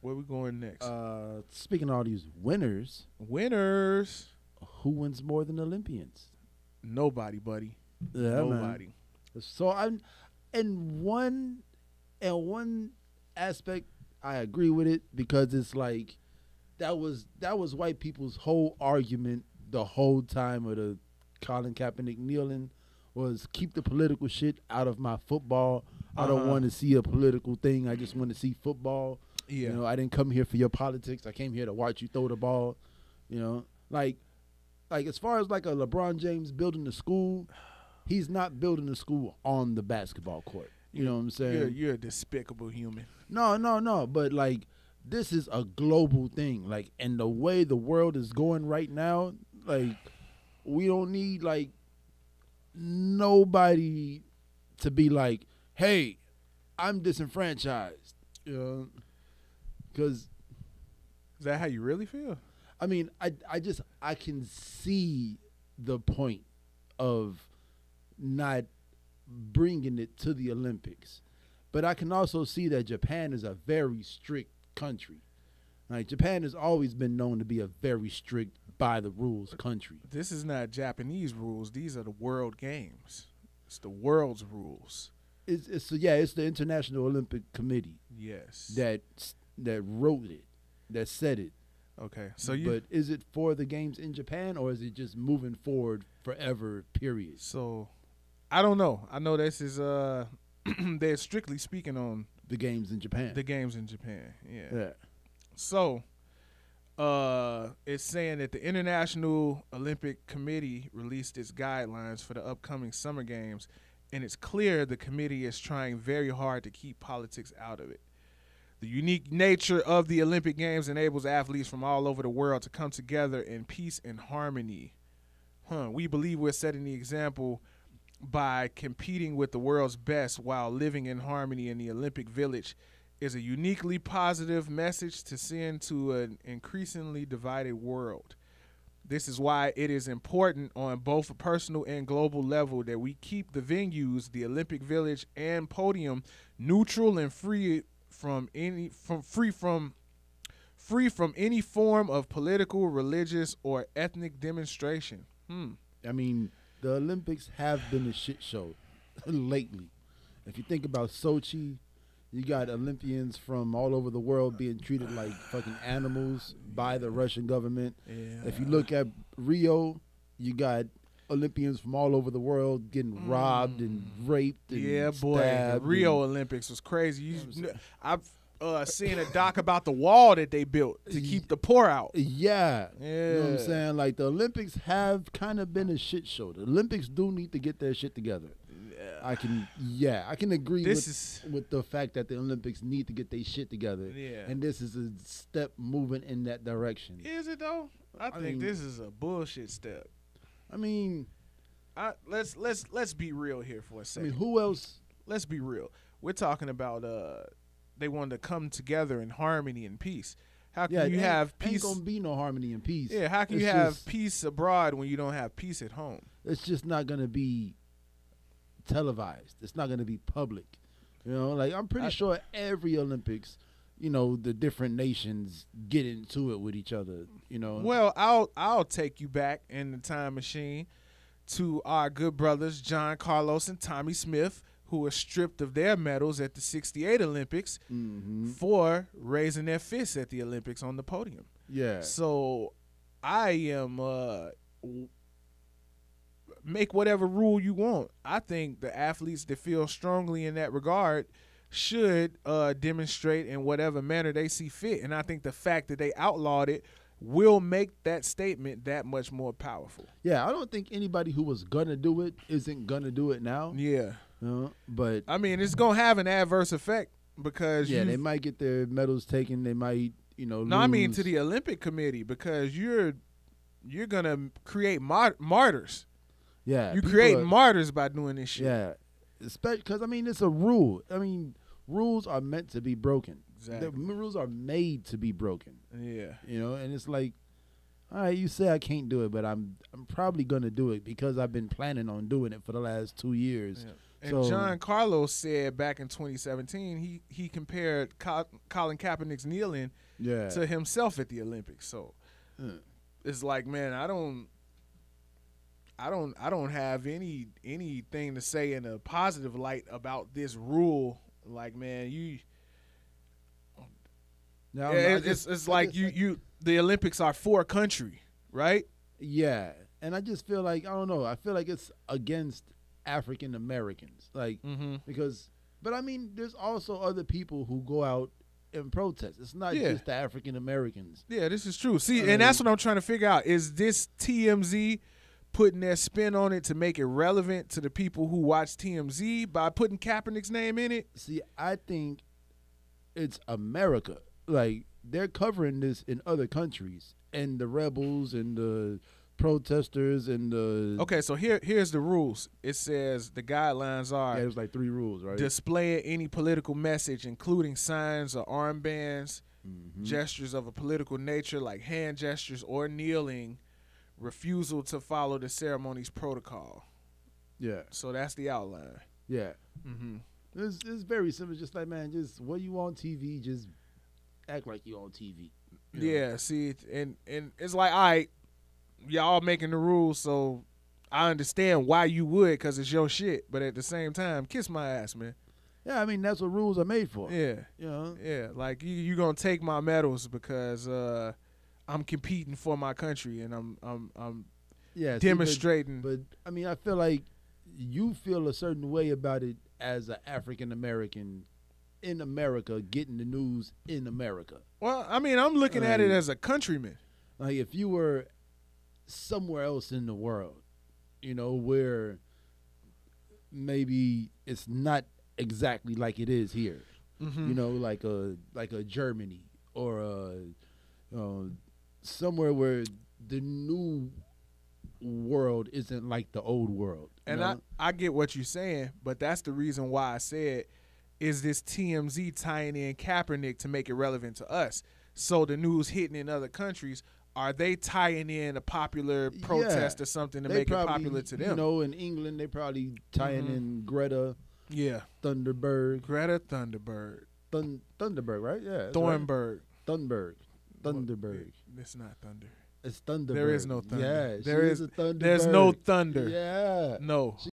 Where we going next? Speaking of all these winners, Winners. who wins more than Olympians? Nobody, buddy. Yeah, man. Nobody. So I'm in one aspect I agree with it because it's like that was white people's whole argument the whole time of the Colin Kaepernick kneeling was keep the political shit out of my football. I don't want to see a political thing. I just want to see football. Yeah. You know, I didn't come here for your politics. I came here to watch you throw the ball. You know, like as far as like a LeBron James building a school, he's not building a school on the basketball court. You know what I'm saying? You're a despicable human. No. But like, this is a global thing. Like, and the way the world is going right now, like, we don't need like nobody to be like, "Hey, I'm disenfranchised," you know, because Is that how you really feel? I mean, I can see the point of not bringing it to the Olympics, but I can also see that Japan is a very strict country. Like, Japan has always been known to be a very strict, by the rules country. This is not Japanese rules. These are the world games. It's the world's rules. It's the International Olympic Committee Yes. that wrote it, that said it. Okay. So But is it for the games in Japan, or is it just moving forward forever? Period. So I don't know. I know this is they're strictly speaking on The games in Japan. the games in Japan. Yeah. Yeah. So it's saying that the International Olympic Committee released its guidelines for the upcoming summer games, and it's clear the committee is trying very hard to keep politics out of it. The unique nature of the Olympic Games enables athletes from all over the world to come together in peace and harmony. We believe we're setting the example by competing with the world's best while living in harmony in the Olympic Village is a uniquely positive message to send to an increasingly divided world. This is why it is important on both a personal and global level that we keep the venues, the Olympic Village and podium, neutral and free from any form of political, religious, or ethnic demonstration. I mean, the Olympics have been a shit show lately. If you think about Sochi, you got Olympians from all over the world being treated like fucking animals by the Russian government. Yeah. If you look at Rio, you got Olympians from all over the world getting robbed and raped and Yeah, boy, the stabbed Rio Olympics was crazy. I've seen a doc about the wall that they built to keep the poor out. Yeah. You know what I'm Yeah. saying? Like, the Olympics have kind of been a shit show. The Olympics do need to get their shit together. I can agree with the fact that the Olympics need to get their shit together. Yeah. And this is a step moving in that direction. Is it though? I think mean- this is a bullshit step. I mean, Let's be real here for a second. who else? Let's be real. We're talking about they wanted to come together in harmony and peace. How can you have Ain't peace? gonna be no harmony and peace. Yeah, how can you It's have just- peace abroad when you don't have peace at home? It's just not gonna be televised. It's not gonna be public. You know, like, I'm pretty sure every Olympics, you know, the different nations get into it with each other. You know. Well, I'll take you back in the time machine to our good brothers John Carlos and Tommy Smith, who were stripped of their medals at the '68 Olympics for raising their fists at the Olympics on the podium. Yeah. So I am make whatever rule you want. I think the athletes that feel strongly in that regard should demonstrate in whatever manner they see fit. And I think the fact that they outlawed it will make that statement that much more powerful. Yeah, I don't think anybody who was gonna do it isn't gonna do it now. Yeah. You know? But I mean, it's going to have an adverse effect because they might get their medals taken. They might, No, I mean lose. to the Olympic Committee, because you're going to create martyrs. Yeah, You people create are- martyrs by doing this shit. Yeah, because it's a rule. I mean, rules are meant to be broken. Exactly. The rules are made to be broken. Yeah. And it's like, all right, you say I can't do it, but I'm probably gonna do it because I've been planning on doing it for the last 2 years. Yeah. And So- John Carlos said back in 2017 he compared Colin Kaepernick's kneeling Yeah. to himself at the Olympics. So it's like, man, I don't have anything to say in a positive light about this rule. Like, man, Now, it's like the Olympics are for a country, right? Yeah, and I just feel like, I don't know. I feel like it's against African Americans, like because. But I mean, there's also other people who go out and protest. It's not just the African Americans. Yeah, this is true. See, and that's what I'm trying to figure out. Is this TMZ putting their spin on it to make it relevant to the people who watch TMZ by putting Kaepernick's name in it? See, I think it's America. Like, they're covering this in other countries, and the rebels and the protesters and the Okay, so here's the rules. It says the guidelines are there's like 3 rules, right? displaying any political message, including signs or armbands, Mm-hmm. gestures of a political nature like hand gestures or kneeling, refusal to follow the ceremony's protocol. Yeah, So that's the outline. yeah. Mm-hmm. It's very simple. Just like, man, just when you on TV, just act like you on TV. You know? Yeah, see, and it's like, all right, y'all making the rules, so I understand why you would, because it's your shit. But at the same time, kiss my ass, man. Yeah, I mean, that's what rules are made for. Yeah, You know? yeah. Like you gonna take my medals because I'm competing for my country and I'm Yeah. demonstrating. But I mean, I feel like you feel a certain way about it as an African American in America, getting the news in America. Well, I mean, I'm looking at it as a countryman. Like, if you were somewhere else in the world, you know, where maybe it's not exactly like it is here, Mm-hmm. you know, like a Germany or somewhere where the new world isn't like the old world. you And know? I get what you're saying, but that's the reason why I said, is this TMZ tying in Kaepernick to make it relevant to us? So the news hitting in other countries, are they tying in a popular protest or something to They make it probably, popular to them? You know, in England, they probably tying in Greta Yeah. Thunberg. Greta Thunberg. Thunberg, right? Yeah. that's right. Thornberg. Thunberg. It's not thunder. It's Thunderberg. There is no thunder. Yeah, There she is a Thunderbird. There's no thunder. Yeah. No.